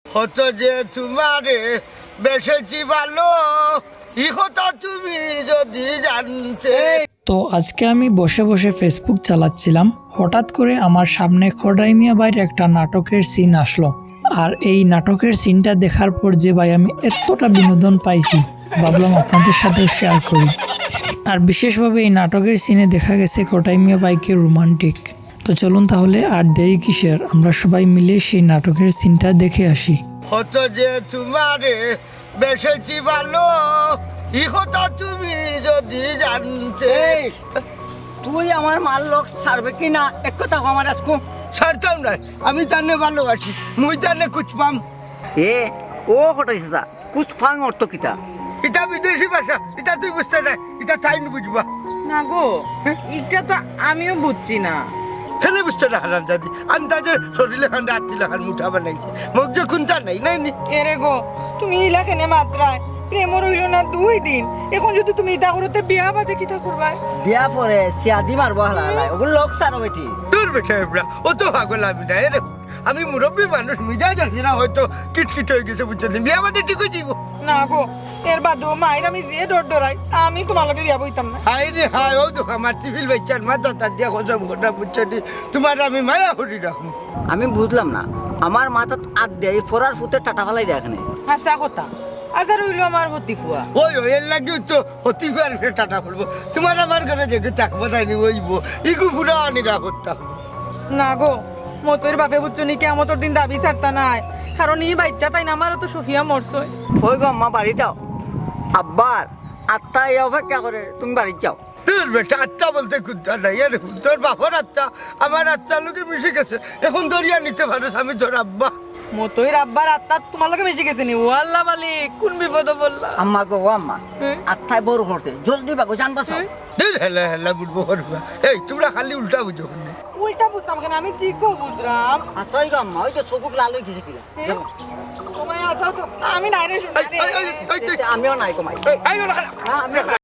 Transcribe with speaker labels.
Speaker 1: হতো যে তোমারে বেসেছি ভালো ই কথা তুমি যদি জানতে।
Speaker 2: তো আজকে আমি বসে বসে ফেসবুক চালাচ্ছিলাম, হঠাৎ করে আমার সামনে খোদাই মিয়া ভাইয়ের একটা নাটকের সিন আসলো। আর এই নাটকের সিনটা দেখার পর যে ভাই আমি এতটা বিনোদন পাইছি, ভাবলাম আপনাদের সাথেও শেয়ার করি। আর বিশেষভাবে এই নাটকের সিনে দেখা গেছে খোদাই মিয়া ভাইকে রোমান্টিক। তো চলুন তাহলে আর দেরি কিসের, আমরা সবাই মিলে সেই নাটকের সিনটা দেখে আসি।
Speaker 1: হতো যে তোমারে বেসেছি ভালো ই কথা তুমি যদি জানতে।
Speaker 3: তুই আমার মাল লোক ছাড়বে কি না এক কথা আমার আজকু
Speaker 1: ছাড়তাম না, আমি তানে ভালোবাসি, মুই তানে কুছ পাম।
Speaker 3: এ ও হটাইছে যা কুছ ফাং অর্থ কিতা
Speaker 1: এটা বিদেশি ভাষা, এটা তুই বুঝতে নাই, এটা তাই বুঝবা।
Speaker 4: না গো, এটা তো আমিও বুঝছি না।
Speaker 1: হেলে বুঝতে না হারাম দাদি, আন্দাজে শরীরে খান রাত্রি লেখান মুঠা বানাইছে, মুখ যে খুনতা নাই নাই নি।
Speaker 4: এরে গো, তুমি ইলাখানে মাত্রায় প্রেম রইল না 2 দিন, এখন যদি তুমি ইটা করতে বিয়া বাদে কিতা করবা?
Speaker 3: বিয়া পরে সিয়াদি মারবো হালাই ওগুলো লোক ছাড়ো বেটি।
Speaker 1: তোর বেটা এবড়া ও তো পাগল আমি না রে, আমি মুরব্বী মানুষ, মিজাজ আছে না হয়তো কিটকিট হয়ে গেছে বুঝতে বিয়া বাদে ঠিক হয়ে যাবো।
Speaker 4: না গো, এর বাদেও মায়ের আমি যে ডরাই, আমি তোমাকে বিয়া বইতাম না।
Speaker 1: হাই রে হাই, ও দেখো আমার টিফিল বাচ্চার মাথা তার দিয়া হজম ঘটা বুঝছে নি, তোমার আমি মায়া করি রাখুন।
Speaker 3: আমি বুঝলাম না, আমার মাথাত আগ দেয় ফোরার ফুটে টাটা ফালাই দেয় এখানে।
Speaker 4: হাসা কথা, আজ রইল আমার হতি ফুয়া।
Speaker 1: ওই ওই এর লাগিও তো হতি আর ফের টাটা করবো, তোমার আমার ঘরে যেগুলো থাকবো তাই নি ওইব ইগু পুরা নিরাপত্তা।
Speaker 4: না গো, মতোর বাপে বুঝছো নি কেমতর দিন দাবি ছাড়তা নাই, কারণ এই বাচ্চা তাই না আমারও তো সফিয়া মরছই।
Speaker 3: ওই গো মা বাড়ি যাও, আব্বার আত্মা এই অপেক্ষা করে তুমি বাড়ি যাও।
Speaker 1: তোর বেটা আত্মা বলতে কুত্তা নাই, আরে তোর বাপর আত্মা আমার আত্মার লোকে মিশে গেছে, এখন দরিয়া নিতে পারো আমি তোর আব্বা।
Speaker 4: মতোই আব্বার আত্মা তোমার লগে মিশে গেছে নি? ও আল্লাহ মালিক, কোন বিপদ বললা?
Speaker 3: আম্মা গো ও আম্মা আত্মায় বড় করতে জলদি বাগো জান বাঁচাও।
Speaker 1: দিন হেলা হেলা বুঝবো করবা, এই তোমরা খালি উল্টা বুঝো করলে।
Speaker 4: উল্টা বুঝতাম কেন, আমি ঠিকও বুঝলাম।
Speaker 3: আচ্ছা ওই গো আম্মা ওই তো চকুক লাল হয়ে গেছে কিনা দেখো।
Speaker 4: তোমায় আসাও তো আমি নাই রে শুনি।
Speaker 3: আমিও নাই কমাই।
Speaker 1: এই, এই, এই,
Speaker 3: হ্যাঁ, আমিও নাই।